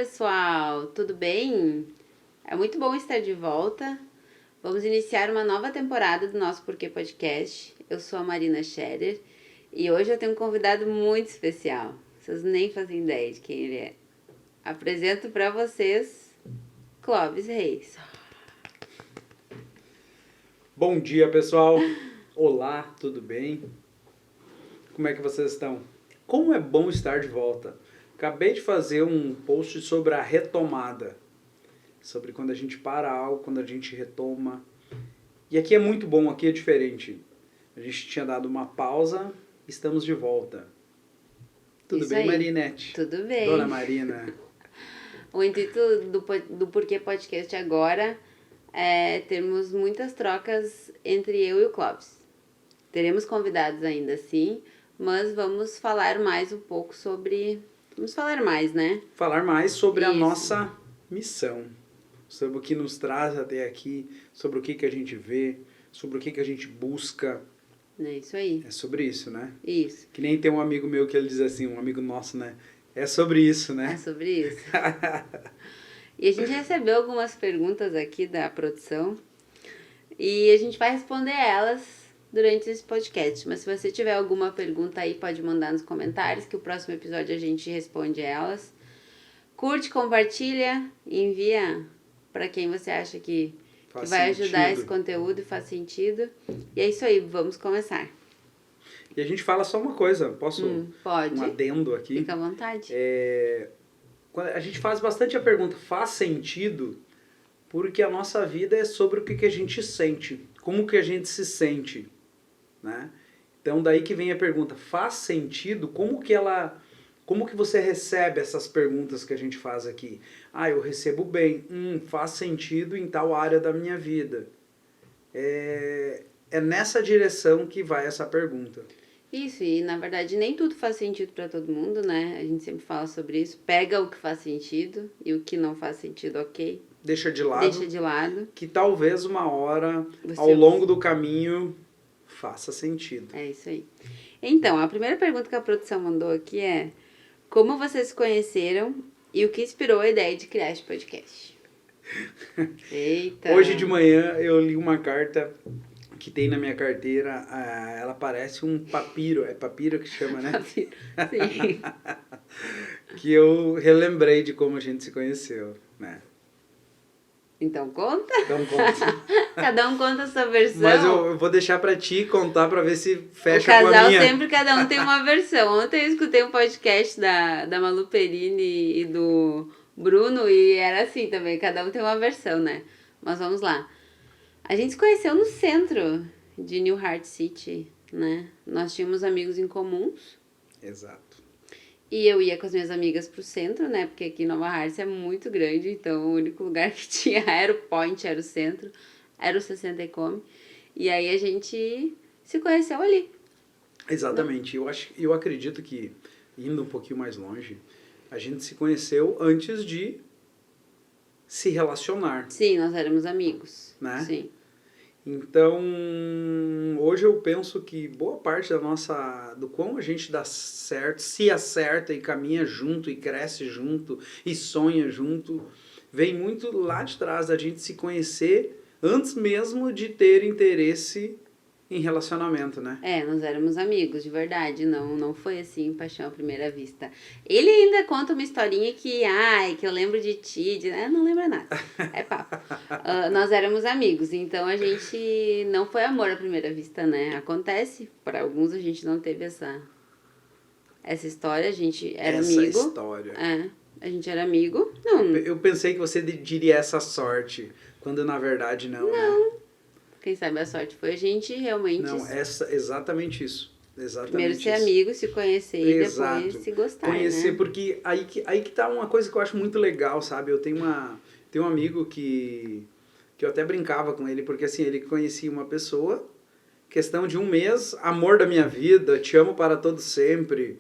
pessoal, tudo bem? É muito bom estar de volta. Vamos iniciar uma nova temporada do nosso Porquê Podcast. Eu sou a Marina Scherer e hoje eu tenho um convidado muito especial. Vocês nem fazem ideia de quem ele é. Apresento para vocês Clóvis Reis. Bom dia, pessoal. Olá, tudo bem? Como é que vocês estão? Como é bom estar de volta. Acabei de fazer um post sobre a retomada. Sobre quando a gente para algo, quando a gente retoma. E aqui é muito bom, aqui é diferente. A gente tinha dado uma pausa, estamos de volta. Tudo Isso bem, aí. Marinete? Tudo bem. Dona Marina. O intuito do Porquê Podcast agora é termos muitas trocas entre eu e o Clóvis. Teremos convidados ainda sim, mas vamos falar mais um pouco sobre... Vamos falar mais, né? Falar mais sobre a Isso. nossa missão. Sobre o que nos traz até aqui, sobre o que a gente vê, sobre o que a gente busca. É isso aí. É sobre isso, né? Isso. Que nem tem um amigo meu que ele diz assim, um amigo nosso, né? É sobre isso, É né? sobre isso. E a gente recebeu algumas perguntas aqui da produção e a gente vai responder elas durante esse podcast. Mas se você tiver alguma pergunta aí, pode mandar nos comentários que o próximo episódio a gente responde elas. Curte, compartilha, envia para quem você acha que vai ajudar esse conteúdo e faz sentido. E é isso aí, vamos começar. E a gente fala só uma coisa, posso Pode. um adendo aqui? Fica à vontade. A gente faz bastante a pergunta, faz sentido? Porque a nossa vida é sobre o que a gente sente, como que a gente se sente, né? Então daí que vem a pergunta, faz sentido? Como que você recebe essas perguntas que a gente faz aqui? Ah, eu recebo bem. Faz sentido em tal área da minha vida. É nessa direção que vai essa pergunta. Isso, e na verdade nem tudo faz sentido para todo mundo, né? A gente sempre fala sobre isso. Pega o que faz sentido e o que não faz sentido, ok? Deixa de lado. Deixa de lado. Que talvez uma hora, ao longo do caminho, faça sentido. É isso aí. Então, a primeira pergunta que a produção mandou aqui é: como vocês se conheceram e o que inspirou a ideia de criar este podcast? Eita! Hoje de manhã eu li uma carta que tem na minha carteira, ela parece um papiro, é papiro que chama, né? Papiro, sim. Que eu relembrei de como a gente se conheceu, né? Então conta. Então conta. Cada um conta a sua versão. Mas eu vou deixar pra ti contar pra ver se fecha com a minha. O casal sempre, cada um tem uma versão. Ontem eu escutei um podcast da Malu Perini e do Bruno e era assim também, cada um tem uma versão, né? Mas vamos lá. A gente se conheceu no centro de New Heart City, né? Nós tínhamos amigos em comuns. Exato. E eu ia com as minhas amigas pro centro, né? Porque aqui em Nova Hartz é muito grande, então o único lugar que tinha era o Point, era o centro, era o 60 e Come. E aí a gente se conheceu ali. Exatamente. Eu acredito que, indo um pouquinho mais longe, a gente se conheceu antes de se relacionar. Sim, nós éramos amigos. Né? Sim. Então, hoje eu penso que boa parte do quão a gente dá certo, se acerta e caminha junto, e cresce junto, e sonha junto, vem muito lá de trás da gente se conhecer antes mesmo de ter interesse em relacionamento, né? Nós éramos amigos, de verdade, não foi assim, paixão à primeira vista. Ele ainda conta uma historinha que eu lembro de ti, não lembra nada, é papo. Nós éramos amigos, então a gente não foi amor à primeira vista, né? Acontece, para alguns a gente não teve essa história, a gente era amigo. Essa história. A gente era amigo, não. Eu pensei que você diria essa sorte, quando na verdade não, né? Quem sabe a sorte foi a gente realmente... Não, exatamente isso. Exatamente primeiro ser isso. amigo, se conhecer e depois se gostar, conhecer, né? Porque aí que tá uma coisa que eu acho muito legal, sabe? Eu tenho um amigo que eu até brincava com ele, porque assim, ele conhecia uma pessoa, questão de um mês, amor da minha vida, te amo para todo sempre.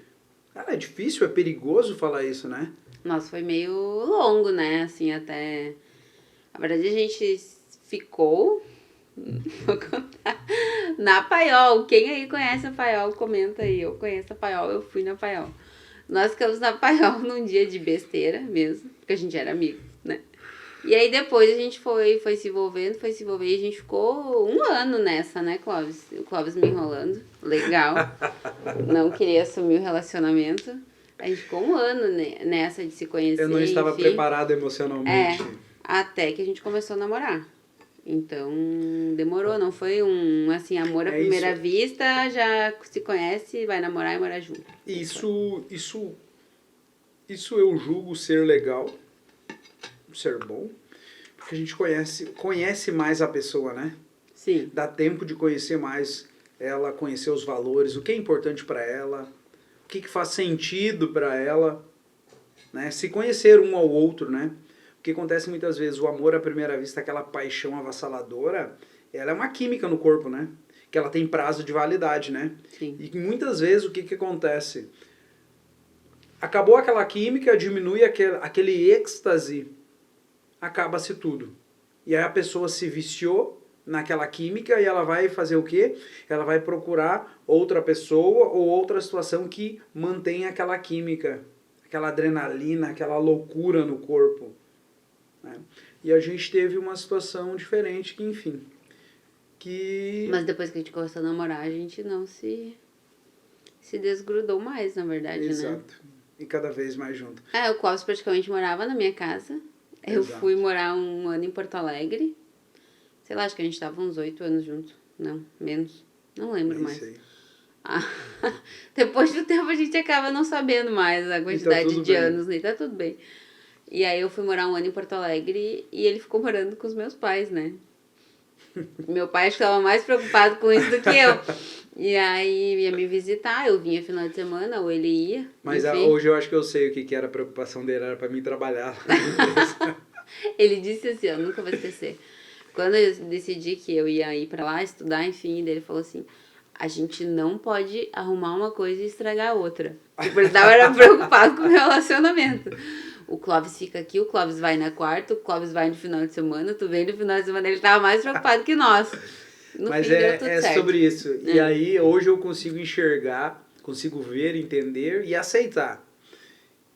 Cara, é difícil, é perigoso falar isso, né? Nossa, foi meio longo, né? Assim, até... Na verdade, a gente ficou... Vou contar. Na Paiol. Quem aí conhece a Paiol, comenta aí. Eu conheço a Paiol, eu fui na Paiol. Nós ficamos na paiol num dia de besteira mesmo, porque a gente era amigo, né? E aí depois a gente foi se envolvendo, e a gente ficou 1 ano nessa, né, Clóvis? O Clóvis me enrolando, legal. Não queria assumir o relacionamento. A gente ficou 1 ano nessa de se conhecer, Eu não estava enfim. preparado emocionalmente. Até que a gente começou a namorar. Então, demorou, não foi assim, amor à primeira vista, já se conhece, vai namorar e morar junto. Isso eu julgo ser legal, ser bom, porque a gente conhece mais a pessoa, né? Sim. Dá tempo de conhecer mais ela, conhecer os valores, o que é importante para ela, o que faz sentido para ela, né? Se conhecer um ao outro, né? O que acontece muitas vezes, o amor à primeira vista, aquela paixão avassaladora, ela é uma química no corpo, né? Que ela tem prazo de validade, né? Sim. E muitas vezes o que acontece? Acabou aquela química, diminui aquele êxtase, acaba-se tudo. E aí a pessoa se viciou naquela química e ela vai fazer o quê? Ela vai procurar outra pessoa ou outra situação que mantenha aquela química, aquela adrenalina, aquela loucura no corpo. Né? E a gente teve uma situação diferente que, enfim, Mas depois que a gente começou a namorar, a gente não se desgrudou mais, na verdade, Exato. né? Exato. E cada vez mais junto. O Clóvis praticamente morava na minha casa. Eu fui morar 1 ano em Porto Alegre. Sei lá, acho que a gente tava uns 8 anos juntos. Não, menos. Não lembro mais. Sei. Depois do tempo a gente acaba não sabendo mais a quantidade de anos, né? Tá tudo bem. E aí eu fui morar 1 ano em Porto Alegre e ele ficou morando com os meus pais, né? Meu pai acho que estava mais preocupado com isso do que eu. E aí ia me visitar, eu vinha final de semana, ou ele ia. Mas enfim. hoje eu acho que eu sei o que era a preocupação dele, era pra mim trabalhar. Ele disse assim, eu nunca vou esquecer. Quando eu decidi que eu ia ir pra lá estudar, enfim, ele falou assim, a gente não pode arrumar uma coisa e estragar a outra. Tipo, ele estava preocupado com o meu relacionamento. O Clóvis fica aqui, o Clóvis vai na quarta, o Clóvis vai no final de semana, tu vem no final de semana, ele estava mais preocupado que nós. Mas é sobre isso. E aí, hoje eu consigo enxergar, consigo ver, entender e aceitar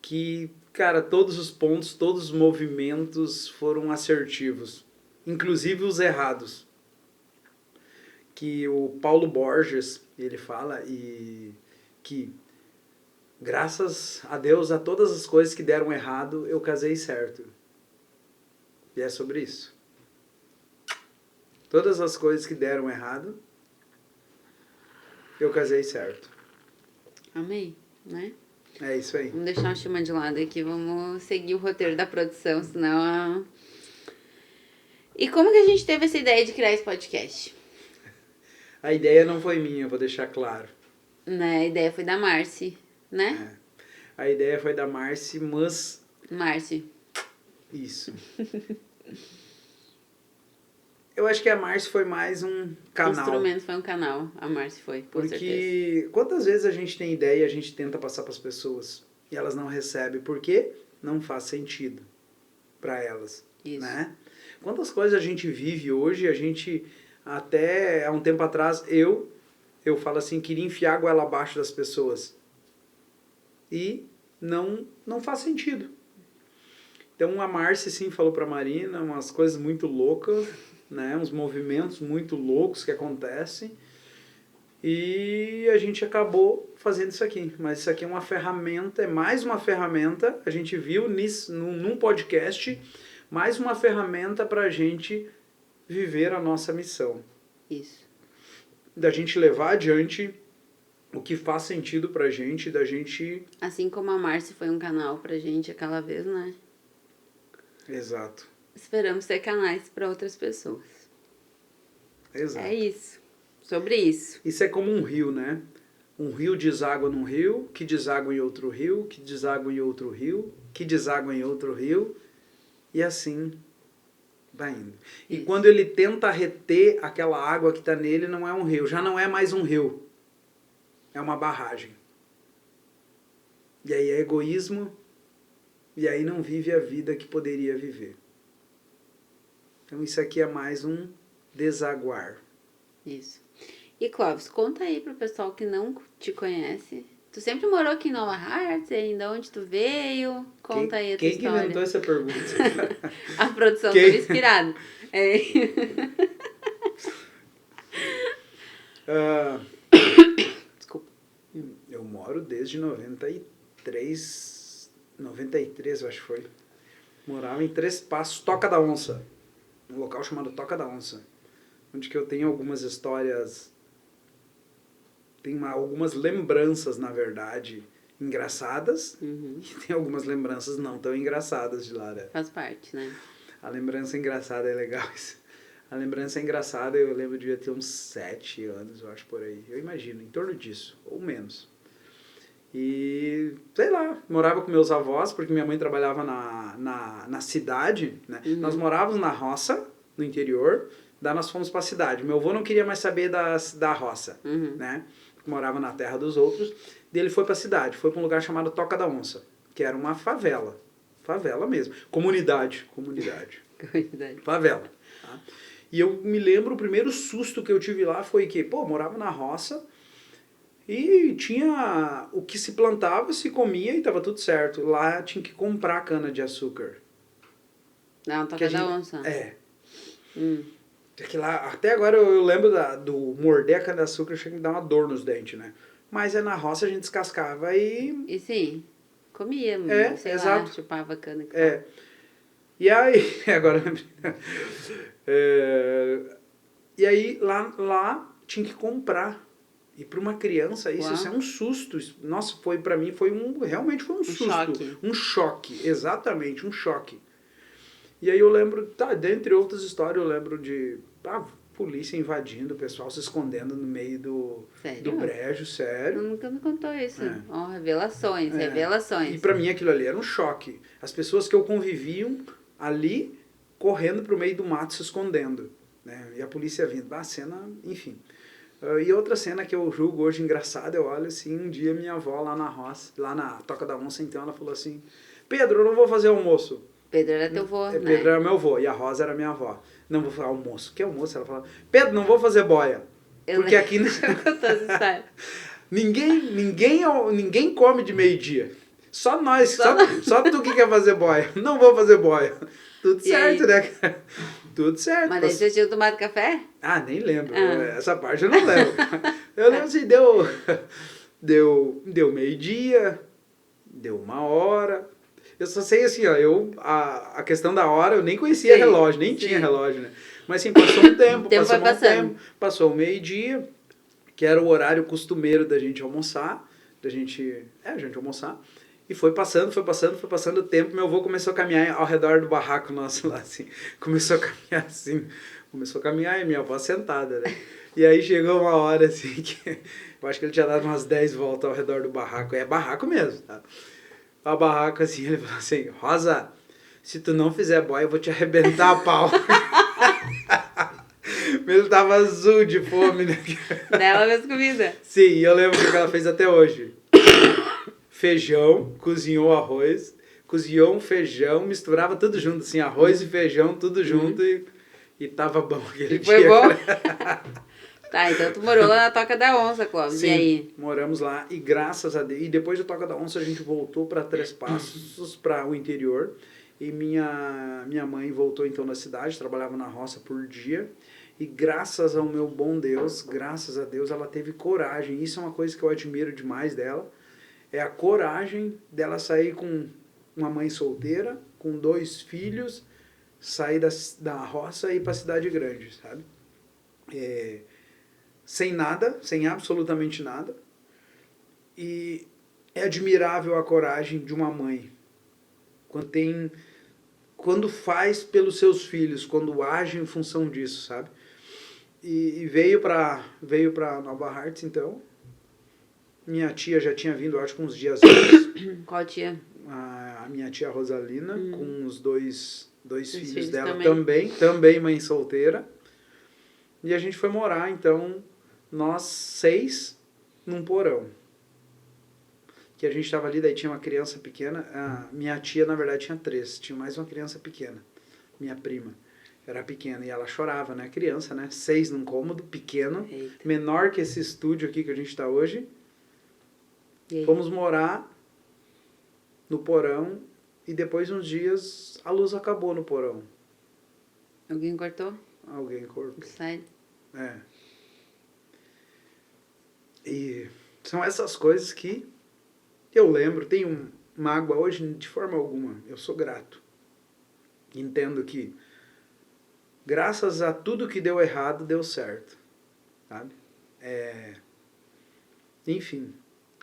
que, cara, todos os pontos, todos os movimentos foram assertivos, inclusive os errados. Que o Paulo Borges, ele fala que graças a Deus, a todas as coisas que deram errado, eu casei certo. E é sobre isso. Todas as coisas que deram errado, eu casei certo. Amei, né? É isso aí. Vamos deixar a chama de lado aqui, vamos seguir o roteiro da produção, senão... E como que a gente teve essa ideia de criar esse podcast? A ideia não foi minha, vou deixar claro. Né? A ideia foi da Marci, né? A ideia foi da Marci, mas... Marci. Isso. Eu acho que a Marci foi mais um canal. O instrumento foi um canal, a Marci foi, com certeza. Porque quantas vezes a gente tem ideia e a gente tenta passar para as pessoas e elas não recebem, porque não faz sentido para elas. Isso. Né? Quantas coisas a gente vive hoje, a gente até há um tempo atrás, eu falo assim, queria enfiar a goela abaixo das pessoas. E não faz sentido. Então a Marci sim falou para a Marina umas coisas muito loucas, né? Uns movimentos muito loucos que acontecem. E a gente acabou fazendo isso aqui. Mas isso aqui é uma ferramenta, é mais uma ferramenta, a gente viu num podcast, mais uma ferramenta para a gente viver a nossa missão. Isso. Da gente levar adiante o que faz sentido pra gente, da gente... Assim como a Marci foi um canal pra gente aquela vez, né? Exato. Esperamos ter canais para outras pessoas. Exato. É isso. Sobre isso. Isso é como um rio, né? Um rio deságua num rio, que deságua em outro rio, que deságua em outro rio, que deságua em outro rio, e assim vai indo. E quando ele tenta reter aquela água que está nele, não é um rio, já não é mais um rio. É uma barragem. E aí é egoísmo, e aí não vive a vida que poderia viver. Então isso aqui é mais um desaguar. Isso. E Clóvis, conta aí pro pessoal que não te conhece Tu sempre morou aqui em Nova Hartz? Ainda onde tu veio? Conta aí a tua Quem que história. inventou essa pergunta? A produção Quem? estava inspirada. É. Desculpa. Eu moro desde 93, eu acho que foi. Morava em Três Passos, Toca da Onça. Um local chamado Toca da Onça. Onde que eu tenho algumas histórias, algumas lembranças, na verdade, engraçadas. Uhum. E tem algumas lembranças não tão engraçadas de lá, né? Faz parte, né? A lembrança engraçada é legal. A lembrança engraçada, eu lembro de ter uns 7 anos, eu acho, por aí. Eu imagino, em torno disso, ou menos. E, sei lá, morava com meus avós, porque minha mãe trabalhava na cidade, né? Uhum. Nós morávamos na roça, no interior, daí nós fomos para a cidade. Meu avô não queria mais saber da roça, Uhum. né? Morava na terra dos outros. Daí ele foi para a cidade, foi para um lugar chamado Toca da Onça, que era uma favela. Favela mesmo. Comunidade. Comunidade. Favela. Tá? E eu me lembro, o primeiro susto que eu tive lá foi que, morava na roça e tinha o que se plantava, se comia e estava tudo certo. Lá tinha que comprar cana de açúcar. Não, Toca da Onça. É. Que lá, até agora eu lembro do morder a cana de açúcar, chega a me dar uma dor nos dentes, né? Mas na roça a gente descascava e... E sim, comia, sei exato. lá, chupava cana. E aí, agora... e aí, lá tinha que comprar. E para uma criança, isso é um susto. Nossa, para mim, realmente foi um susto. Choque. Um choque, exatamente, um choque. E aí eu lembro, dentre outras histórias, eu lembro de polícia invadindo, o pessoal se escondendo no meio do brejo, sério. Nunca me contou isso. Revelações. E pra mim aquilo ali era um choque. As pessoas que eu conviviam ali, correndo pro meio do mato, se escondendo. Né? E a polícia vindo. A cena, enfim. E outra cena que eu julgo hoje engraçada, eu olho assim, um dia minha avó lá na roça, lá na Toca da Onça, então ela falou assim, Pedro, eu não vou fazer almoço. Pedro era teu avô, né? Pedro era meu avô e a Rosa era minha avó. Não vou fazer almoço. Que almoço? Ela fala, Pedro, não vou fazer boia. Porque aqui... ninguém come de meio-dia. Só nós, só tu que quer fazer boia. Não vou fazer boia. Tudo certo, né? Tudo certo. Mas daí você tinha tomado café? Nem lembro. Essa parte eu não lembro. Eu lembro assim, deu meio-dia, deu 1h. Eu só sei assim, a questão da hora, eu nem conhecia relógio, nem tinha relógio, né? Mas assim, passou um tempo, passou o meio-dia, que era o horário costumeiro da gente almoçar, a gente almoçar, e foi passando o tempo, meu avô começou a caminhar ao redor do barraco nosso lá, assim, começou a caminhar e minha avó sentada, né? E aí chegou uma hora, assim, que eu acho que ele tinha dado umas 10 voltas ao redor do barraco, é barraco mesmo, tá? A barraca assim, ele falou assim, Rosa, se tu não fizer boia, eu vou te arrebentar a pau. Ele tava azul de fome, né? Dela fez comida. Sim, e eu lembro o que ela fez até hoje. Feijão, cozinhou arroz, cozinhou um feijão, misturava tudo junto, assim, arroz e feijão, tudo junto e tava bom aquele dia. Foi bom? Tá, então tu morou lá na Toca da Onça, Clóvis. Sim, e aí? Moramos lá e graças a Deus. E depois da Toca da Onça a gente voltou para Três Passos, para o interior. E minha mãe voltou então na cidade, trabalhava na roça por dia. E graças ao meu bom Deus, graças a Deus, ela teve coragem. Isso é uma coisa que eu admiro demais dela. É a coragem dela sair com uma mãe solteira, com 2 filhos, sair da roça e ir para a cidade grande, sabe? Sem nada, sem absolutamente nada. E é admirável a coragem de uma mãe. Quando faz pelos seus filhos, quando age em função disso, sabe? E veio para Nova Hartz, então. Minha tia já tinha vindo, acho que uns dias antes. Qual tia? A minha tia Rosalina, com os dois filhos dela também mãe solteira. E a gente foi morar, então, nós 6 num porão. Que a gente estava ali, daí tinha uma criança pequena. Minha tia, na verdade, tinha 3. Tinha mais uma criança pequena. Minha prima. Era pequena e ela chorava, né? Criança, né? 6 num cômodo, pequeno. Eita. Menor que esse estúdio aqui que a gente está hoje. E aí? Fomos morar no porão e depois de uns dias a luz acabou no porão. Alguém cortou? Alguém cortou. Sério? É. E são essas coisas que eu lembro. Tenho mágoa hoje de forma alguma. Eu sou grato. Entendo que graças a tudo que deu errado, deu certo. Sabe? Enfim.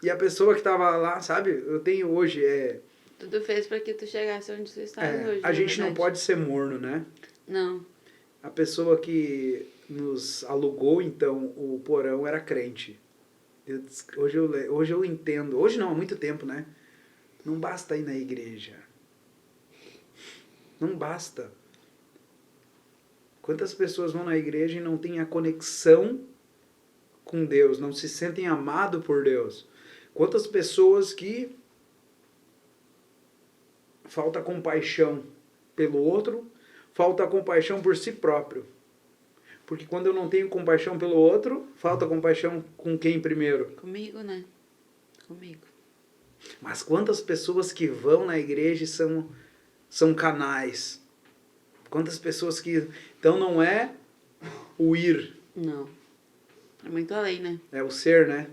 E a pessoa que estava lá, sabe? Eu tenho hoje... Tudo fez pra que tu chegasse onde tu estás hoje, a na gente não verdade. pode ser morno, né? Não. A pessoa que nos alugou, então, o porão era crente. Hoje eu entendo. Hoje não, há muito tempo, né? Não basta ir na igreja. Não basta. Quantas pessoas vão na igreja e não têm a conexão com Deus, não se sentem amados por Deus? Quantas pessoas que falta compaixão pelo outro, falta compaixão por si próprio. Porque quando eu não tenho compaixão pelo outro, falta compaixão com quem primeiro? Comigo, né? Comigo. Mas quantas pessoas que vão na igreja são canais? Quantas pessoas que... Então não é o ir. Não. É muito além, né? É o ser, né?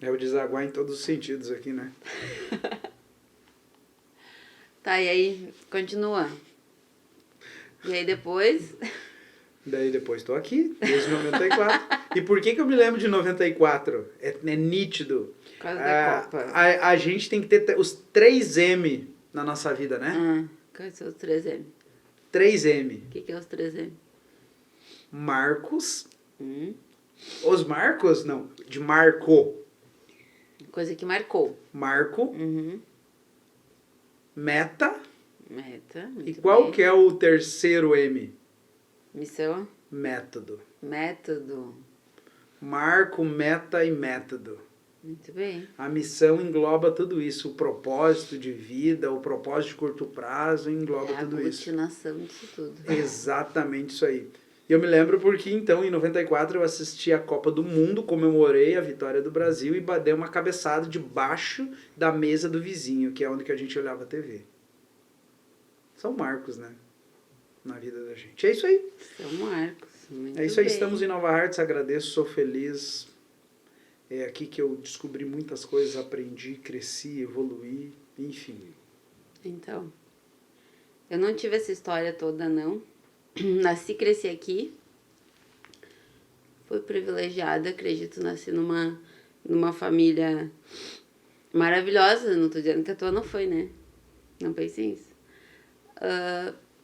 É o desaguar em todos os sentidos aqui, né? Tá, e aí, continua. E aí depois... Daí depois estou aqui, desde 94. E por que eu me lembro de 94? É nítido. Por causa da Copa. A gente tem que ter os 3M na nossa vida, né? Quais são os 3M? 3M. O que é os 3M? Marcos. Os Marcos? Não, de Marco. Coisa que marcou. Marco. Meta. Meta. E Muito qual bem. que é o terceiro M? Missão. Método. Método. Marco, meta e método. Muito bem. A missão engloba tudo isso. O propósito de vida, o propósito de curto prazo, engloba tudo isso. A aglutinação disso tudo. Exatamente isso aí. E eu me lembro porque, então, em 94, eu assisti a Copa do Mundo, comemorei a vitória do Brasil e dei uma cabeçada debaixo da mesa do vizinho, que é onde que a gente olhava a TV. São marcos, né? Na vida da gente. É isso aí. São Marcos. Muito É isso aí. bem. Estamos em Nova Hartz. Agradeço, sou feliz. É aqui que eu descobri muitas coisas, aprendi, cresci, evoluí, enfim. Então, eu não tive essa história toda, não. Nasci e cresci aqui. Fui privilegiada, acredito, nasci numa família maravilhosa. Não tô dizendo que a tua não foi, né? Não pensei nisso.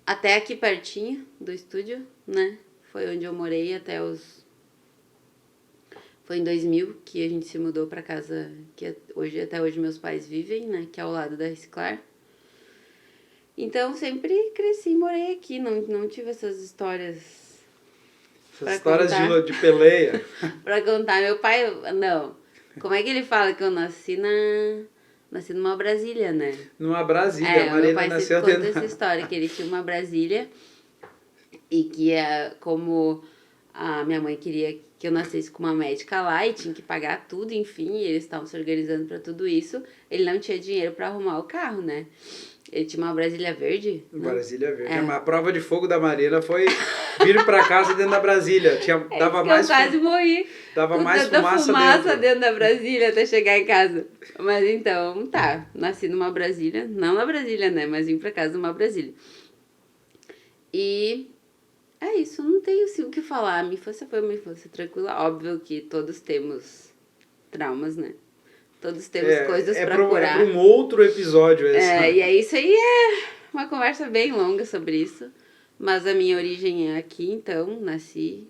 Até aqui pertinho do estúdio, né? Foi onde eu morei até os... Foi em 2000 que a gente se mudou pra casa que até hoje meus pais vivem, né? Que é ao lado da Reciclar. Então, sempre cresci e morei aqui. Não tive essas histórias... Essas histórias de peleia. Pra contar. Meu pai... Não. Como é que ele fala que eu nasci numa Brasília, né? Numa Brasília. A Meu Marina pai nasceu sempre conta dentro... essa história, que ele tinha uma Brasília e que como a minha mãe queria que eu nascesse com uma médica lá e tinha que pagar tudo, enfim, e eles estavam se organizando pra tudo isso, ele não tinha dinheiro pra arrumar o carro, né? Ele tinha uma Brasília verde? Brasília Verde. É. A prova de fogo da Marina foi vir pra casa dentro da Brasília. Dava Eu mais quase morri. Dava com mais tanta fumaça dentro da Brasília até chegar em casa. Mas então, tá. Nasci numa Brasília. Não na Brasília, né? Mas vim pra casa numa Brasília. E é isso. Não tenho assim, o que falar. Minha infância foi uma infância tranquila. Óbvio que todos temos traumas, né? Todos temos coisas pra curar. É para um outro episódio esse. E é isso aí. É uma conversa bem longa sobre isso. Mas a minha origem é aqui, então nasci...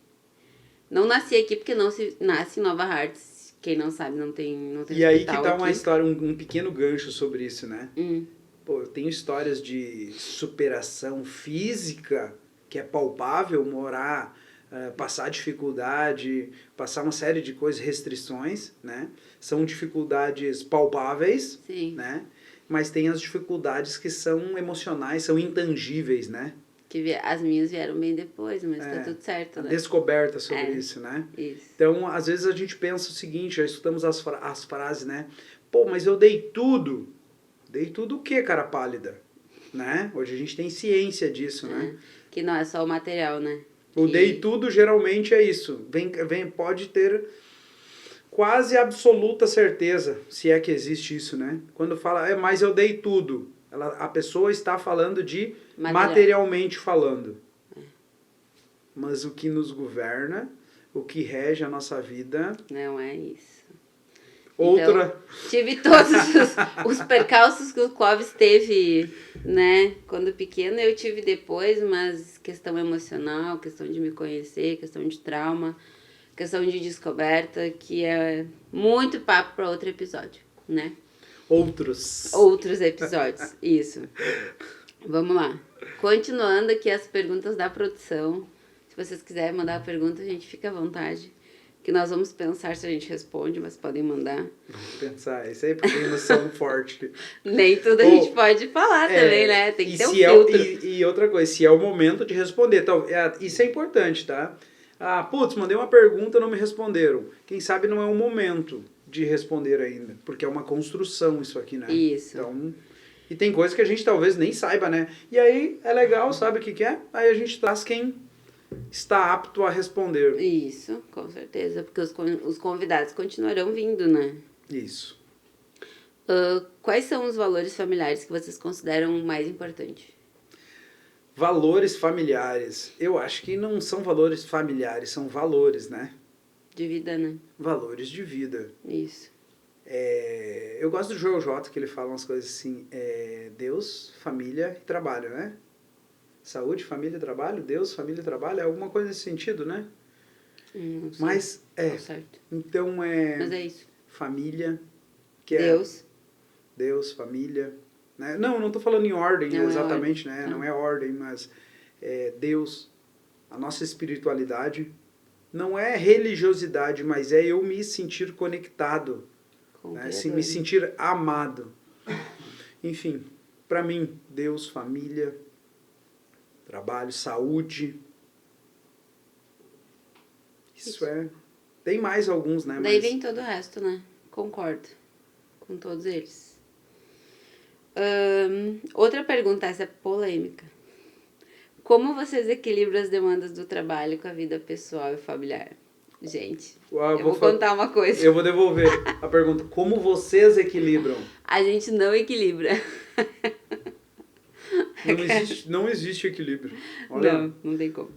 Não nasci aqui porque não se nasce em Nova Hartz. Quem não sabe, não tem E aí que tá aqui. uma história, um pequeno gancho sobre isso, né? Hum. Pô, eu tenho histórias de superação física, que é palpável, morar, passar dificuldade, passar uma série de coisas, restrições, né? São dificuldades palpáveis, Sim. né? Mas tem as dificuldades que são emocionais, são intangíveis, né? que as minhas vieram bem depois, mas tá tudo certo, A né? descoberta sobre isso, né? Isso. Então, às vezes a gente pensa o seguinte, já escutamos as frases, né? Pô, mas eu dei tudo. Dei tudo o quê, cara pálida? Né? Hoje a gente tem ciência disso, né? Que não é só o material, né? O Que- dei tudo geralmente é isso. Pode ter quase absoluta certeza, se é que existe isso, né? Quando fala, mas eu dei tudo. A pessoa está falando de materialmente falando. Mas o que nos governa, o que rege a nossa vida... Não é isso. Outra... Então, tive todos os percalços que o Clóvis teve, né? Quando pequeno, eu tive depois, mas questão emocional, questão de me conhecer, questão de trauma, questão de descoberta, que é muito papo para outro episódio, né? Outros episódios, isso. Vamos lá. Continuando aqui as perguntas da produção. Se vocês quiserem mandar a pergunta, a gente fica à vontade. Que nós vamos pensar se a gente responde, mas podem mandar. Vamos pensar, isso aí porque tem emoção forte. Nem tudo a gente pode falar também, né? Tem que ter um filtro. E outra coisa, se é o momento de responder. Isso é importante, tá? Putz, mandei uma pergunta, não me responderam. Quem sabe não é o momento de responder ainda, porque é uma construção isso aqui, né? Isso. Então, e tem coisas que a gente talvez nem saiba, né? E aí é legal, sabe o que é? Aí a gente traz quem está apto a responder. Isso, com certeza, porque os convidados continuarão vindo, né? Isso. Quais são os valores familiares que vocês consideram mais importantes? Valores familiares. Eu acho que não são valores familiares, são valores, né? De vida, né? Valores de vida. Isso. Eu gosto do Joel J, que ele fala umas coisas assim, Deus, família e trabalho, né? Saúde, família e trabalho, Deus, família e trabalho, é alguma coisa nesse sentido, né? Não sei. Mas, Tá certo. então Mas é isso. família, que Deus. Deus, família, né? Não tô falando em ordem Não exatamente, é né? ordem. Não é ordem, mas Deus, a nossa espiritualidade, não é religiosidade, mas é eu me sentir conectado, né? Me sentir amado. Enfim, para mim, Deus, família, trabalho, saúde. Isso é. Tem mais alguns, né? Daí vem todo o resto, né? Concordo com todos eles. Outra pergunta, essa é polêmica. Como vocês equilibram as demandas do trabalho com a vida pessoal e familiar? Gente, eu vou contar uma coisa. Eu vou devolver a pergunta. Como vocês equilibram? A gente não equilibra. Não existe equilíbrio. Olha, não tem como.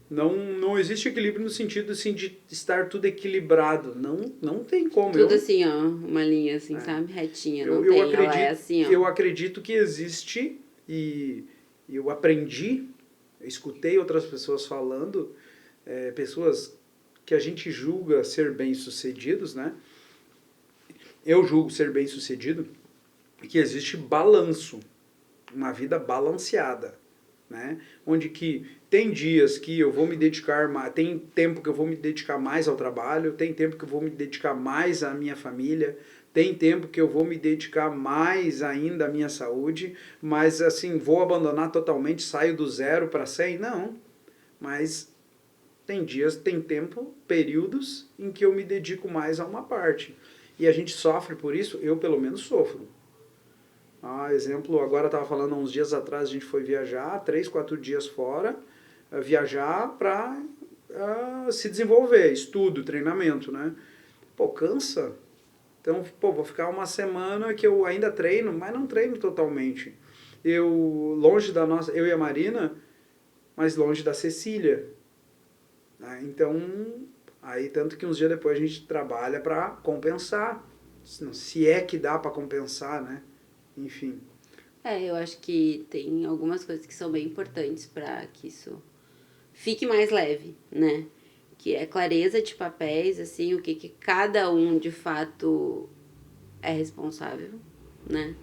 Não existe equilíbrio no sentido assim, de estar tudo equilibrado. Não tem como. Tudo assim, ó, uma linha assim, sabe? Retinha. Não eu tem, acredito, ela é assim, ó. Eu acredito que existe e eu aprendi, eu escutei outras pessoas falando, pessoas que a gente julga ser bem-sucedidos, né? Eu julgo ser bem-sucedido, que existe balanço, uma vida balanceada, né? Onde que tem dias que eu vou me dedicar mais, tem tempo que eu vou me dedicar mais ao trabalho, tem tempo que eu vou me dedicar mais à minha família, tem tempo que eu vou me dedicar mais ainda à minha saúde, mas assim, vou abandonar totalmente, saio do 0 para 100? Não, mas tem dias, tem tempo, períodos em que eu me dedico mais a uma parte. E a gente sofre por isso, eu pelo menos sofro. Exemplo, agora estava falando, há uns dias atrás, a gente foi viajar, 3, 4 dias fora, viajar para se desenvolver, estudo, treinamento, né? Pô, cansa. Então, vou ficar uma semana que eu ainda treino, mas não treino totalmente. Longe da nossa, eu e a Marina, mas longe da Cecília. Né? Então, aí tanto que uns dias depois a gente trabalha para compensar. Se é que dá para compensar, né? Enfim. Eu acho que tem algumas coisas que são bem importantes para que isso fique mais leve, né? Que é clareza de papéis, assim, o que cada um de fato é responsável, né?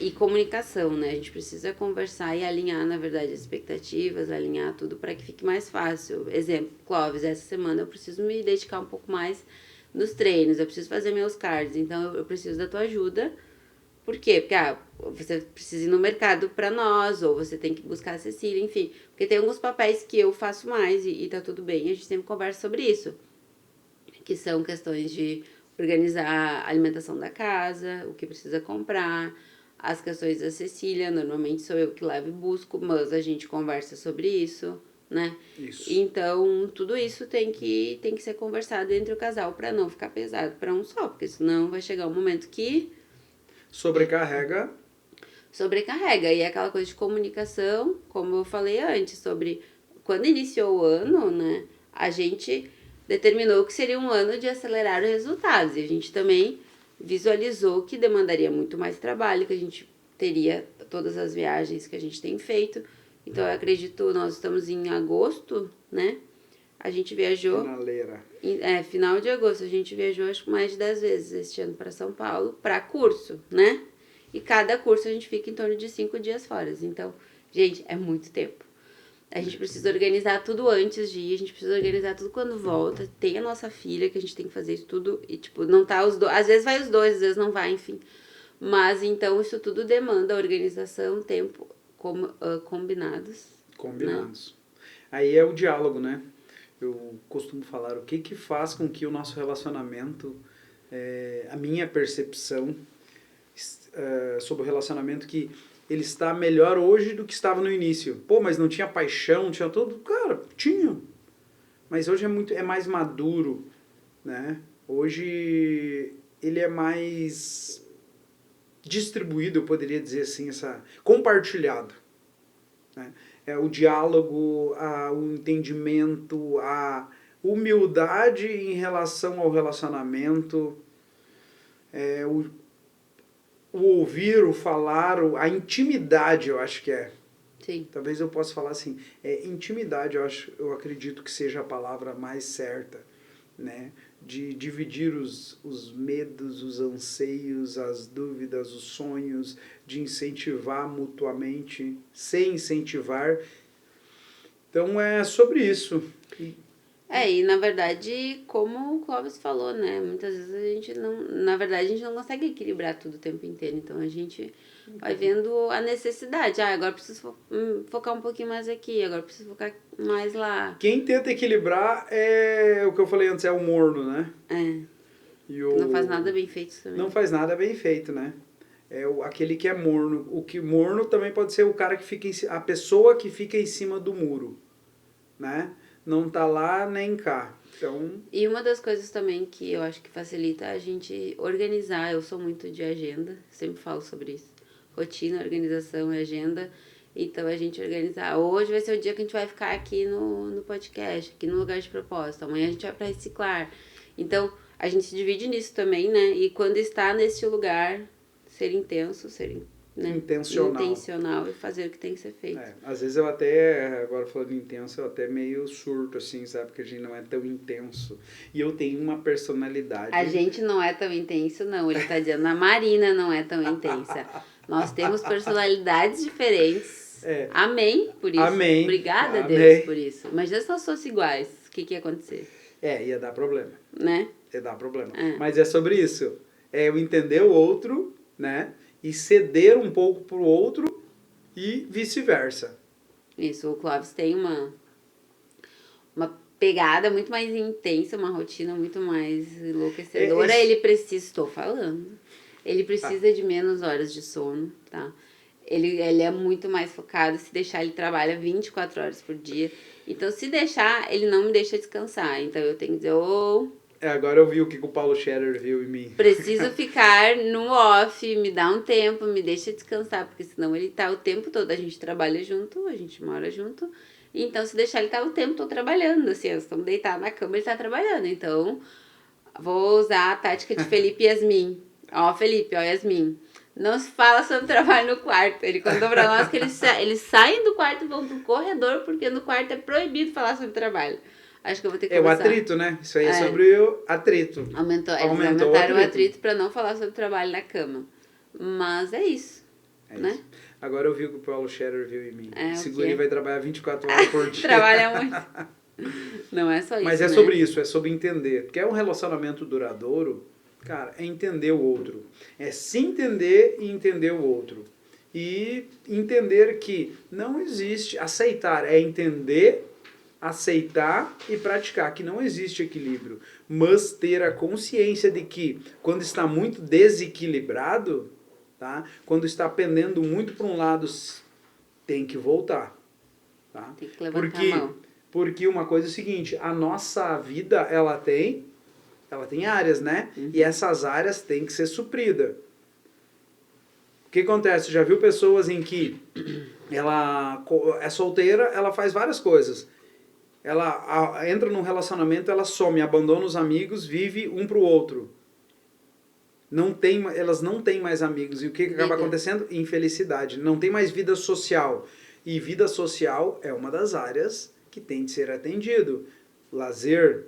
E comunicação, né? A gente precisa conversar e alinhar, na verdade, as expectativas, alinhar tudo para que fique mais fácil. Exemplo, Clóvis, essa semana eu preciso me dedicar um pouco mais nos treinos, eu preciso fazer meus cards, então eu preciso da tua ajuda Por quê? Porque você precisa ir no mercado pra nós, ou você tem que buscar a Cecília, enfim. Porque tem alguns papéis que eu faço mais e tá tudo bem. A gente sempre conversa sobre isso. Que são questões de organizar a alimentação da casa, o que precisa comprar, as questões da Cecília, normalmente sou eu que levo e busco, mas a gente conversa sobre isso, né? Isso. Então, tudo isso tem que ser conversado entre o casal para não ficar pesado para um só, porque senão vai chegar um momento que Sobrecarrega. sobrecarrega. E é aquela coisa de comunicação, como eu falei antes, sobre quando iniciou o ano, né? A gente determinou que seria um ano de acelerar os resultados. E a gente também visualizou que demandaria muito mais trabalho, que a gente teria todas as viagens que a gente tem feito. Então, eu acredito, nós estamos em agosto, né? A gente viajou... Finaleira. Final de agosto. A gente viajou, acho que mais de 10 vezes este ano para São Paulo, para curso, né? E cada curso a gente fica em torno de 5 dias fora. Então, gente, é muito tempo. A gente precisa organizar tudo antes de ir, a gente precisa organizar tudo quando volta. Tem a nossa filha, que a gente tem que fazer isso tudo. E, tipo, não tá os dois. Às vezes vai os dois, às vezes não vai, enfim. Mas, então, isso tudo demanda organização, tempo, combinados. Combinados. Aí é o diálogo, né? Eu costumo falar o que faz com que o nosso relacionamento, a minha percepção sobre o relacionamento, que ele está melhor hoje do que estava no início. Pô, mas não tinha paixão, não tinha tudo? Cara, tinha. Mas hoje é mais maduro, né? Hoje ele é mais distribuído, eu poderia dizer assim, compartilhado, né? O diálogo, o entendimento, a humildade em relação ao relacionamento, o ouvir, o falar, a intimidade, eu acho que é. Sim. Talvez eu possa falar assim, intimidade, eu acredito que seja a palavra mais certa, né? De dividir os medos, os anseios, as dúvidas, os sonhos, de incentivar mutuamente, sem incentivar. Então é sobre isso. E na verdade, como o Clóvis falou, né? Muitas vezes a gente não... Na verdade, a gente não consegue equilibrar tudo o tempo inteiro. Então, a gente vai vendo a necessidade. Agora preciso focar um pouquinho mais aqui. Agora preciso focar mais lá. Quem tenta equilibrar o que eu falei antes, é o morno, né? Não faz nada bem feito também. Não faz nada bem feito, né? Aquele que é morno. O que morno também pode ser o cara que fica a pessoa que fica em cima do muro, né? Não tá lá nem cá. Então... E uma das coisas também que eu acho que facilita a gente organizar, eu sou muito de agenda, sempre falo sobre isso. Rotina, organização e agenda. Então a gente organizar. Hoje vai ser o dia que a gente vai ficar aqui no podcast, aqui no lugar de propósito. Amanhã a gente vai para reciclar. Então a gente se divide nisso também, né? E quando está nesse lugar, ser intenso, né? Intencional e fazer o que tem que ser feito. Às vezes eu até, agora falando intenso, eu até meio surto, assim, sabe? Porque a gente não é tão intenso. E eu tenho uma personalidade... A gente não é tão intenso, não. Ele tá dizendo, a Marina não é tão intensa. Nós temos personalidades diferentes. Amém por isso. Amém. Obrigada a Deus por isso. Mas se nós fossem iguais, o que ia acontecer? Ia dar problema. Né? Ia dar problema. Mas é sobre isso. Eu entender o outro, né? E ceder um pouco pro outro e vice-versa. Isso, o Clóvis tem uma pegada muito mais intensa, uma rotina muito mais enlouquecedora. Estou falando, ele precisa de menos horas de sono, tá? Ele é muito mais focado, se deixar ele trabalha 24 horas por dia. Então, se deixar, ele não me deixa descansar. Então, eu tenho que dizer, agora eu vi o que o Paulo Scherer viu em mim. Preciso ficar no off, me dá um tempo, me deixa descansar, porque senão ele tá o tempo todo, a gente trabalha junto, a gente mora junto, então se deixar ele tá o tempo todo trabalhando, assim, nós estamos deitados na cama, ele tá trabalhando, então vou usar a tática de Felipe e Yasmin. Felipe, Yasmin, não se fala sobre trabalho no quarto. Ele contou pra nós que eles saem do quarto e vão pro corredor, porque no quarto é proibido falar sobre trabalho. Acho que eu vou ter que começar. O atrito, né? Isso aí é sobre o atrito. Eles aumentaram o atrito pra não falar sobre trabalho na cama. Mas é isso, né? Isso. Agora eu vi o que o Paulo Scherer viu em mim. Esse guri vai trabalhar 24 horas por dia. Trabalha muito. Não é só isso, Mas é sobre isso, é sobre entender. Porque é um relacionamento duradouro, Cara, é entender o outro. É se entender e entender o outro. E entender que não existe... Aceitar é entender, aceitar e praticar, que não existe equilíbrio. Mas ter a consciência de que quando está muito desequilibrado, tá? Quando está pendendo muito para um lado, tem que voltar. Tá? Tem que levantar a mão. Porque uma coisa é o seguinte, a nossa vida, ela tem áreas, né? E essas áreas têm que ser supridas. O que acontece? Já viu pessoas em que ela é solteira, ela faz várias coisas. Ela entra num relacionamento, ela some, abandona os amigos, vive um pro outro. Elas não têm mais amigos. E o que acaba acontecendo? Infelicidade. Não tem mais vida social. E vida social é uma das áreas que tem de ser atendido. Lazer,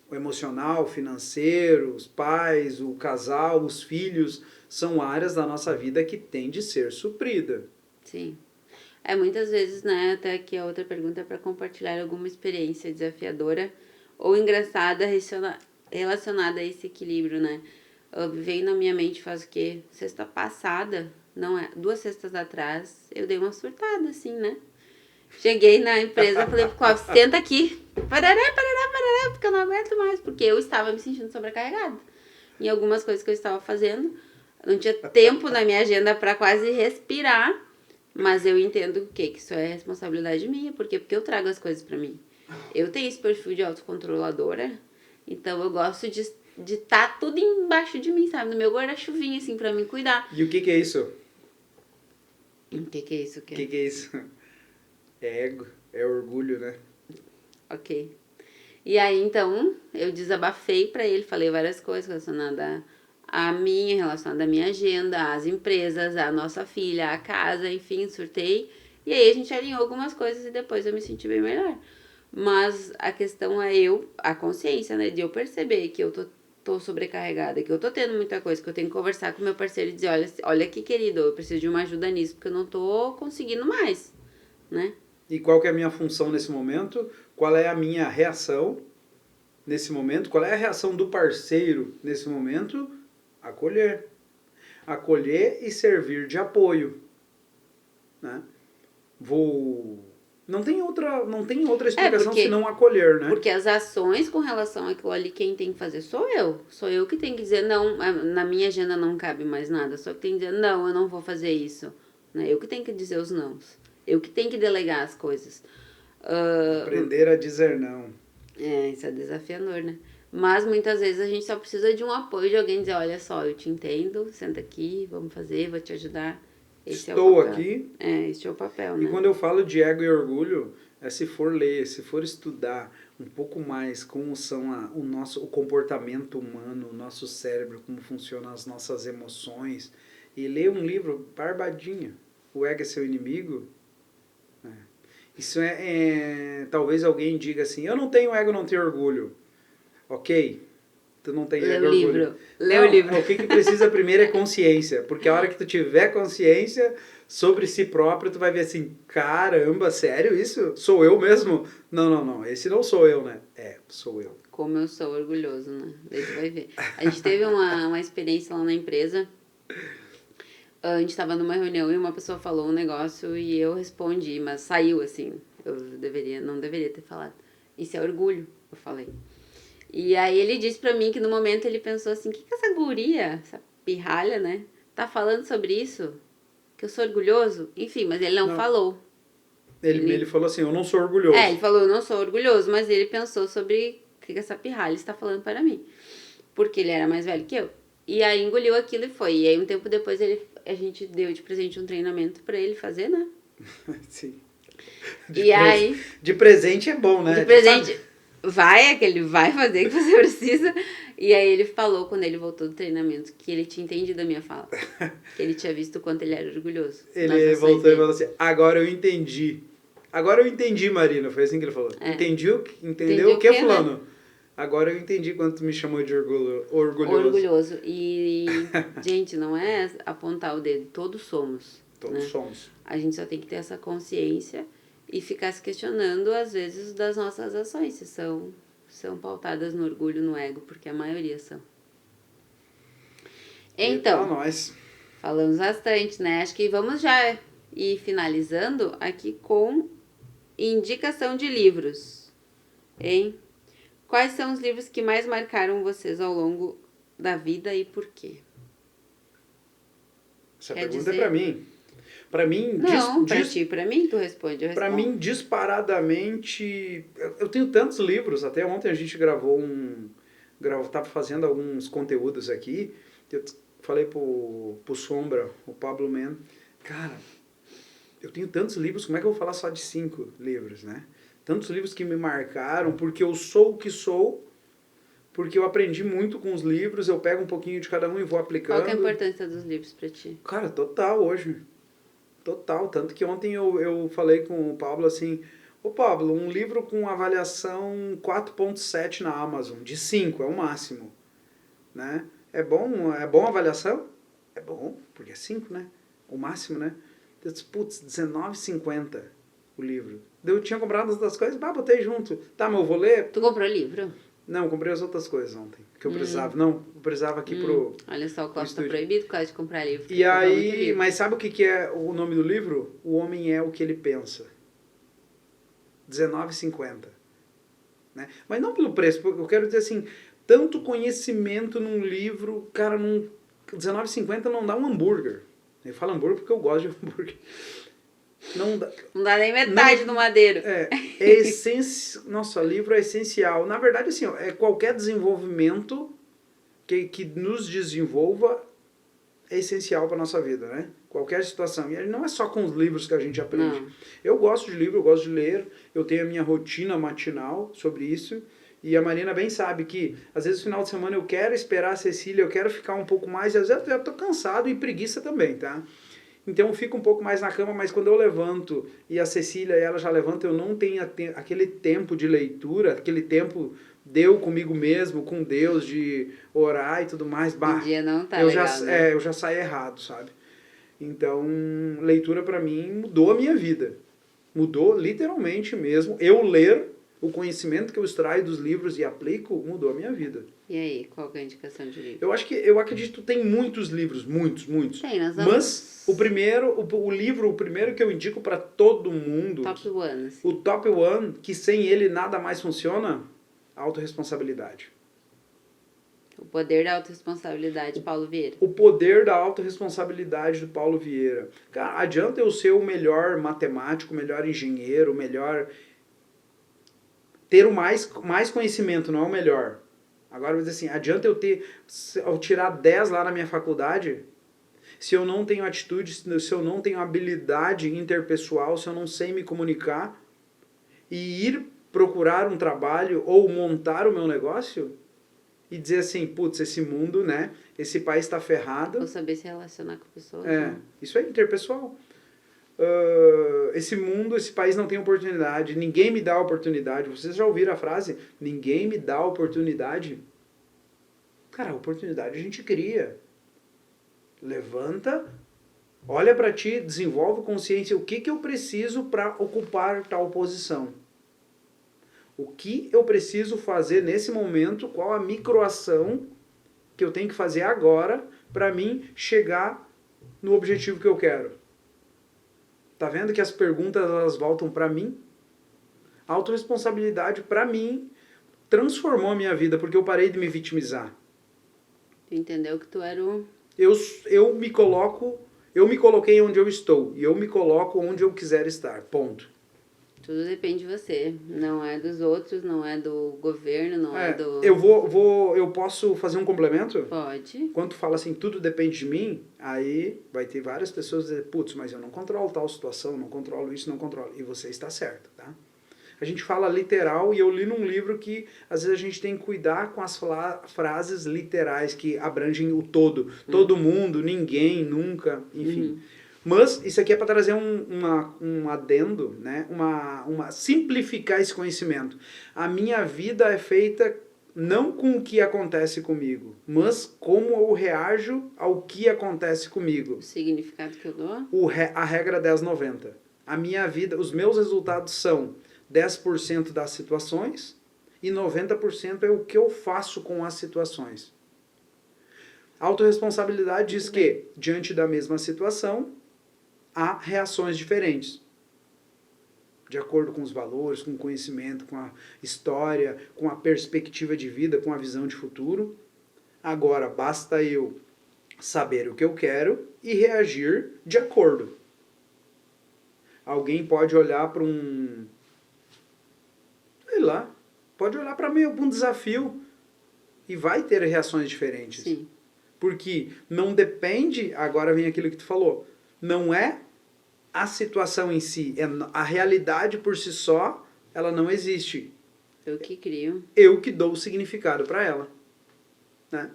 o emocional, financeiro, os pais, o casal, os filhos, são áreas da nossa vida que tem de ser suprida. Sim. Muitas vezes, né, até aqui a outra pergunta é para compartilhar alguma experiência desafiadora ou engraçada relacionada a esse equilíbrio, né? Veio na minha mente faz o quê? Sexta passada, não é? 2 sextas atrás, eu dei uma surtada, assim, né? Cheguei na empresa, falei pro Clóvis, senta aqui. Parará, porque eu não aguento mais. Porque eu estava me sentindo sobrecarregada. Em algumas coisas que eu estava fazendo. Não tinha tempo na minha agenda para quase respirar. Mas eu entendo que isso é responsabilidade minha. Por quê? Porque eu trago as coisas para mim. Eu tenho esse perfil de autocontroladora. Então eu gosto de estar tudo embaixo de mim, sabe? No meu guarda-chuvinho, assim, para me cuidar. E o que é isso? O que é isso? O que é isso? É ego, é orgulho, né? Ok. E aí, então, eu desabafei pra ele, falei várias coisas relacionadas a mim, relacionadas à minha agenda, às empresas, à nossa filha, à casa, enfim, surtei. E aí a gente alinhou algumas coisas e depois eu me senti bem melhor. Mas a questão é a consciência, né, de eu perceber que eu tô sobrecarregada, que eu tô tendo muita coisa, que eu tenho que conversar com meu parceiro e dizer, olha aqui, querido, eu preciso de uma ajuda nisso, porque eu não tô conseguindo mais, né? E qual que é a minha função nesse momento? Qual é a minha reação nesse momento? Qual é a reação do parceiro nesse momento? Acolher. Acolher e servir de apoio. Né? Não tem outra explicação senão acolher, né? Porque as ações com relação àquilo ali, quem tem que fazer sou eu. Sou eu que tenho que dizer, não, na minha agenda não cabe mais nada. Só que tem que dizer, não, eu não vou fazer isso. Né? Eu que tenho que dizer os nãos. Eu que tenho que delegar as coisas. Aprender a dizer não. Isso é desafiador, né? Mas muitas vezes a gente só precisa de um apoio de alguém dizer, olha só, eu te entendo, senta aqui, vamos fazer, vou te ajudar. Estou aqui. Esse é o papel, né? E quando eu falo de ego e orgulho, se for ler, se for estudar um pouco mais como são o comportamento humano, o nosso cérebro, como funcionam as nossas emoções, e ler um livro barbadinho, O Ego é Seu Inimigo, isso talvez alguém diga assim, eu não tenho ego, não tenho orgulho. Ok, tu não tem ego e orgulho. Lê o livro. O que precisa primeiro é consciência, porque a hora que tu tiver consciência sobre si próprio, tu vai ver assim, caramba, sério isso? Sou eu mesmo? Não, esse não sou eu, né? Sou eu. Como eu sou orgulhoso, né? Daí tu vai ver. A gente teve uma experiência lá na empresa. A gente estava numa reunião e uma pessoa falou um negócio e eu respondi, mas saiu assim. Eu não deveria ter falado. Isso é orgulho, eu falei. E aí ele disse pra mim que no momento ele pensou assim, o que essa guria, essa pirralha, né, tá falando sobre isso? Que eu sou orgulhoso? Enfim, mas ele não falou. Ele falou assim, eu não sou orgulhoso. Ele falou, eu não sou orgulhoso, mas ele pensou sobre o que essa pirralha está falando para mim. Porque ele era mais velho que eu. E aí engoliu aquilo e foi. E aí um tempo depois a gente deu de presente um treinamento pra ele fazer, né? Sim. De presente é bom, né? De presente, que ele vai fazer o que você precisa. E aí ele falou, quando ele voltou do treinamento, que ele tinha entendido a minha fala. Que ele tinha visto o quanto ele era orgulhoso. Ele voltou e falou assim, agora eu entendi. Agora eu entendi, Marina. Foi assim que ele falou. Entendeu o que, fulano? Né? Agora eu entendi quando tu me chamou de orgulhoso. E, gente, não é apontar o dedo. Todos somos. Todos somos. A gente só tem que ter essa consciência e ficar se questionando, às vezes, das nossas ações. Se são pautadas no orgulho, no ego, porque a maioria são. Então, nós. falamos bastante, né? Acho que vamos já ir finalizando aqui com indicação de livros, hein? Quais são os livros que mais marcaram vocês ao longo da vida e por quê? Essa Quer pergunta dizer... é pra mim. Pra mim, Não, pra ti, pra mim, tu responde, eu Pra respondo. mim, disparadamente, eu tenho tantos livros, até ontem a gente tava fazendo alguns conteúdos aqui, eu falei pro Sombra, o Pablo Men, cara, eu tenho tantos livros, como é que eu vou falar só de 5 livros, né? Tantos livros que me marcaram, porque eu sou o que sou, porque eu aprendi muito com os livros, eu pego um pouquinho de cada um e vou aplicando. Qual que é a importância dos livros pra ti? Cara, total hoje. Total, tanto que ontem eu falei com o Pablo assim, ô Pablo, um livro com avaliação 4.7 na Amazon, de 5 é o máximo, né? É bom a avaliação? É bom, porque é 5, né? O máximo, né? Eu disse, putz, R$19,50 o livro. Eu tinha comprado as outras coisas, botei junto. Tá, mas eu vou ler? Tu comprou livro? Não, eu comprei as outras coisas ontem, que eu precisava. Não, eu precisava aqui pro... Olha só, o Cláudio tá estúdio. proibido por causa de comprar livro. E aí, mas sabe o que é o nome do livro? O Homem é o que ele pensa. R$19,50. Né? Mas não pelo preço, porque eu quero dizer assim, tanto conhecimento num livro, cara, R$19,50 não dá um hambúrguer. Eu falo hambúrguer porque eu gosto de hambúrguer. Não dá nem metade do madeiro. É Nossa, livro é essencial. Na verdade, assim, é qualquer desenvolvimento que nos desenvolva é essencial para nossa vida, né? Qualquer situação. E não é só com os livros que a gente aprende. Não. Eu gosto de livro, eu gosto de ler, eu tenho a minha rotina matinal sobre isso. E a Marina bem sabe que, às vezes, no final de semana eu quero esperar a Cecília, eu quero ficar um pouco mais, e às vezes eu tô cansado e preguiça também, tá? Então eu fico um pouco mais na cama, mas quando eu levanto e a Cecília e ela já levantam, eu não tenho aquele tempo de leitura, aquele tempo deu comigo mesmo, com Deus, de orar e tudo mais. Um dia não tá legal, né? Eu já saí errado, sabe? Então, leitura pra mim mudou a minha vida. Mudou literalmente mesmo. Eu ler, o conhecimento que eu extraio dos livros e aplico, mudou a minha vida. E aí, qual que é a indicação de livro? Eu acredito que tem muitos livros, muitos. Tem, nós vamos... Mas o primeiro que eu indico para todo mundo, Top one, assim. o top one, que sem ele nada mais funciona, autorresponsabilidade. O poder da autorresponsabilidade, Paulo Vieira. O poder da autorresponsabilidade do Paulo Vieira. Cara, adianta eu ser o melhor matemático, o melhor engenheiro, o melhor... Ter o mais conhecimento, não é o melhor. Agora, vou dizer assim, adianta eu tirar 10 lá na minha faculdade, se eu não tenho atitude, se eu não tenho habilidade interpessoal, se eu não sei me comunicar, e ir procurar um trabalho ou montar o meu negócio, e dizer assim, putz, esse mundo, né, esse país está ferrado. Ou saber se relacionar com pessoas. Isso é interpessoal. Esse mundo, esse país não tem oportunidade, ninguém me dá oportunidade. Vocês já ouviram a frase? Ninguém me dá oportunidade. Cara, a oportunidade a gente cria. Levanta, olha pra ti, desenvolve consciência. O que eu preciso para ocupar tal posição? O que eu preciso fazer nesse momento? Qual a microação que eu tenho que fazer agora para mim chegar no objetivo que eu quero? Tá vendo que as perguntas elas voltam para mim? A autorresponsabilidade, para mim, transformou a minha vida, porque eu parei de me vitimizar. Tu entendeu que tu era o... Eu me coloquei onde eu estou, e eu me coloco onde eu quiser estar, ponto. Tudo depende de você, não é dos outros, não é do governo, não é do... Eu posso fazer um complemento? Pode. Quando tu fala assim, tudo depende de mim, aí vai ter várias pessoas dizendo, putz, mas eu não controlo tal situação, não controlo isso, não controlo. E você está certo, tá? A gente fala literal, e eu li num livro que às vezes a gente tem que cuidar com as frases literais que abrangem o todo. Todo mundo, ninguém, nunca, enfim. Mas isso aqui é para trazer um adendo, né? Simplificar esse conhecimento. A minha vida é feita não com o que acontece comigo, mas como eu reajo ao que acontece comigo. O significado que eu dou? A regra 10-90. A minha vida, os meus resultados são 10% das situações e 90% é o que eu faço com as situações. Autorresponsabilidade diz que, diante da mesma situação, há reações diferentes. De acordo com os valores, com o conhecimento, com a história, com a perspectiva de vida, com a visão de futuro. Agora, basta eu saber o que eu quero e reagir de acordo. Alguém pode olhar para sei lá, pode olhar para um desafio e vai ter reações diferentes. Sim. Porque não depende, agora vem aquilo que tu falou, não é a situação em si, é a realidade por si só, ela não existe. Eu que crio. Eu que dou o significado para ela. Né?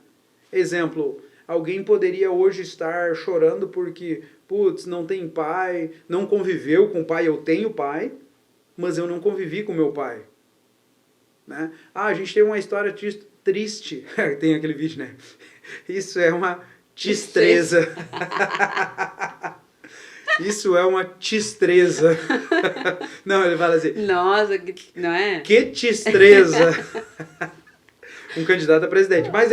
Exemplo, alguém poderia hoje estar chorando porque, putz, não tem pai, não conviveu com o pai, eu tenho pai, mas eu não convivi com meu pai. Né? Ah, a gente tem uma história triste. Tem aquele vídeo, né? Isso é uma tistreza. Isso é uma tistreza. Não, ele fala assim. Nossa, não é? Que tistreza. Um candidato a presidente. Mas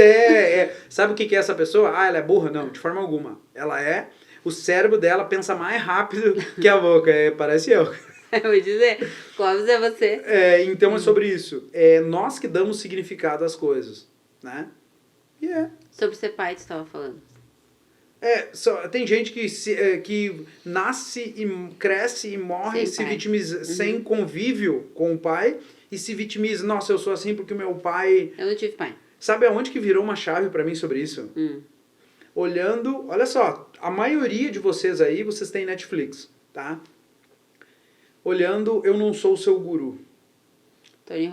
sabe o que é essa pessoa? Ah, ela é burra? Não, de forma alguma. Ela o cérebro dela pensa mais rápido que a boca. Parece eu. Eu vou dizer, Clóvis é você. Então é sobre isso. É nós que damos significado às coisas. Né? Sobre ser pai, tu estava falando. Tem gente que nasce e cresce e morre sem se vitimiza, sem convívio com o pai e se vitimiza. Nossa, eu sou assim porque o meu pai... Eu não tive pai. Sabe aonde que virou uma chave para mim sobre isso? Olhando, olha só, a maioria de vocês aí, vocês têm Netflix, tá? Olhando Eu Não Sou o Seu Guru. Tony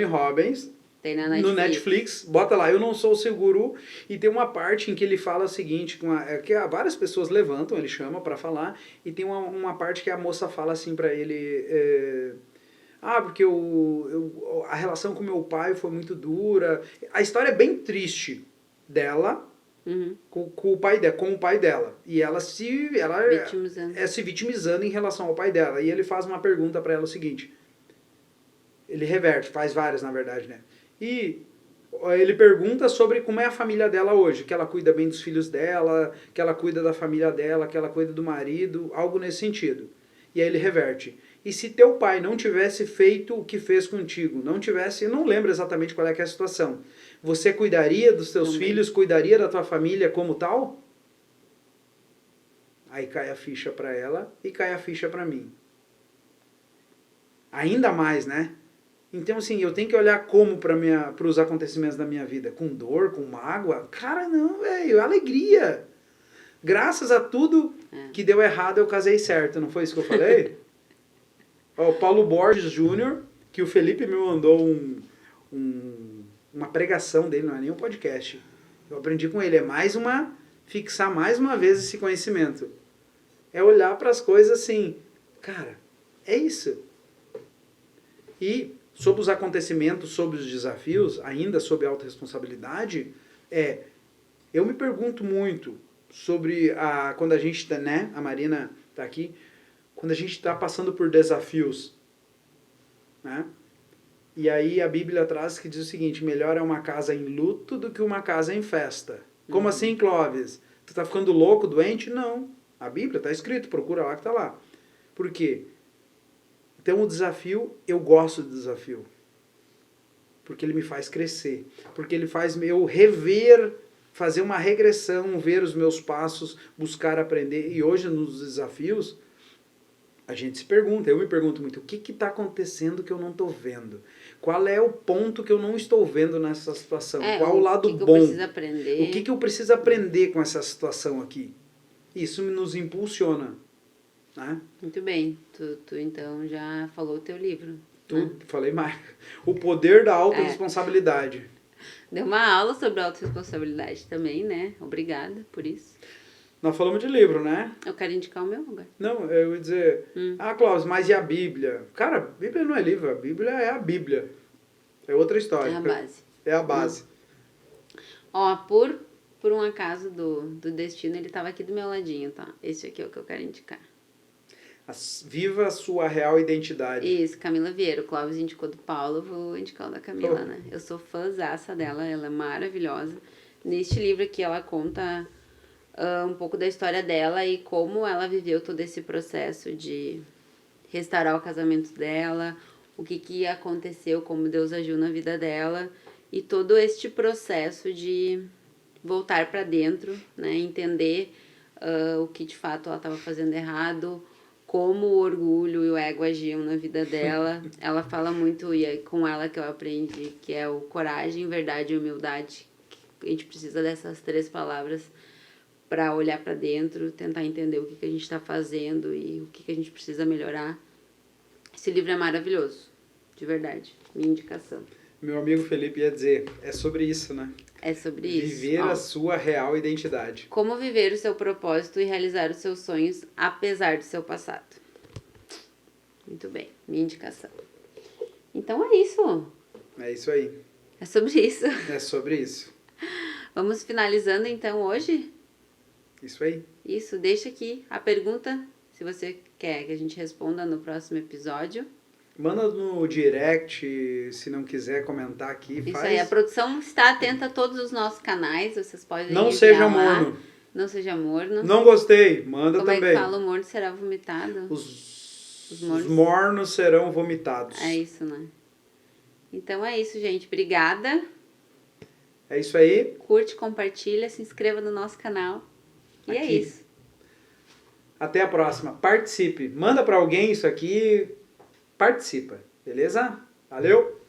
Robbins. Tem na Netflix. No Netflix, bota lá, Eu Não Sou o Seu Guru, e tem uma parte em que ele fala o seguinte, que várias pessoas levantam, ele chama para falar, e tem uma parte que a moça fala assim para ele, porque a relação com meu pai foi muito dura. A história é bem triste dela, com o pai dela, e ela se vitimizando em relação ao pai dela, e ele faz uma pergunta para ela o seguinte, ele reverte, faz várias na verdade, né? E ele pergunta sobre como é a família dela hoje, que ela cuida bem dos filhos dela, que ela cuida da família dela, que ela cuida do marido, algo nesse sentido. E aí ele reverte. E se teu pai não tivesse feito o que fez contigo, eu não lembro exatamente qual é que é a situação, você cuidaria dos teus filhos, cuidaria da tua família como tal? Aí cai a ficha para ela e cai a ficha para mim. Ainda mais, né? Então, assim, eu tenho que olhar como para os acontecimentos da minha vida? Com dor, com mágoa? Cara, não, velho, alegria. Graças a tudo que deu errado, eu casei certo, não foi isso que eu falei? O Paulo Borges Jr., que o Felipe me mandou uma pregação dele, não é nem um podcast. Eu aprendi com ele, fixar mais uma vez esse conhecimento. É olhar para as coisas assim, cara, é isso. E sobre os acontecimentos, sobre os desafios, ainda sobre a autorresponsabilidade, eu me pergunto muito sobre quando a gente está, né, a Marina está aqui, quando a gente está passando por desafios, né? E aí a Bíblia traz que diz o seguinte, melhor é uma casa em luto do que uma casa em festa. Como assim, Clóvis? Tu tá ficando louco, doente? Não. A Bíblia está escrito, procura lá que está lá. Por quê? Então o desafio, eu gosto do desafio. Porque ele me faz crescer. Porque ele faz eu rever, fazer uma regressão, ver os meus passos, buscar aprender. E hoje nos desafios, a gente se pergunta, eu me pergunto muito, o que está acontecendo que eu não estou vendo? Qual é o ponto que eu não estou vendo nessa situação? Qual o lado bom? Eu preciso aprender? O que eu preciso aprender com essa situação aqui? Isso nos impulsiona. Né? Muito bem, tu então já falou o teu livro. Falei mais. O poder da autorresponsabilidade. Deu uma aula sobre autorresponsabilidade também, né? Obrigada por isso. Nós falamos de livro, né? Eu quero indicar o meu agora. Não, eu ia dizer, Clóvis, mas e a Bíblia? Cara, a Bíblia não é livro, a Bíblia é a Bíblia. É outra história. É a base. É a base. Ó, por um acaso do destino, ele tava aqui do meu ladinho, tá? Esse aqui é o que eu quero indicar. Viva a sua real identidade. Isso, Camila Vieira. O Clóvis indicou do Paulo, eu vou indicar o da Camila, né? Eu sou fãzaça dela, ela é maravilhosa. Neste livro aqui ela conta um pouco da história dela e como ela viveu todo esse processo de restaurar o casamento dela, o que aconteceu, como Deus agiu na vida dela e todo este processo de voltar para dentro, né, entender o que de fato ela estava fazendo errado, como o orgulho e o ego agiam na vida dela. Ela fala muito, e é com ela que eu aprendi, que é o coragem, verdade e humildade. A gente precisa dessas 3 palavras para olhar para dentro, tentar entender o que a gente está fazendo e o que a gente precisa melhorar. Esse livro é maravilhoso, de verdade, minha indicação. Meu amigo Felipe ia dizer, é sobre isso, né? É sobre isso. Viver a sua real identidade. Como viver o seu propósito e realizar os seus sonhos apesar do seu passado. Muito bem, minha indicação. Então é isso. É isso aí. É sobre isso. É sobre isso. Vamos finalizando então hoje? Isso aí. Isso, deixa aqui a pergunta, se você quer que a gente responda no próximo episódio. Manda no direct, se não quiser comentar aqui, Isso faz. aí, a produção está atenta a todos os nossos canais, vocês podem Não enviar seja lá. morno. Não seja morno. Não gostei, manda Como também. é que fala, o morno será vomitado? Os mornos. mornos serão vomitados. É isso, né? Então é isso, gente. Obrigada. É isso aí. Curte, compartilha, se inscreva no nosso canal. E é Aqui. isso. Até a próxima. Participe. Manda pra alguém isso aqui. Participa. Beleza? Valeu?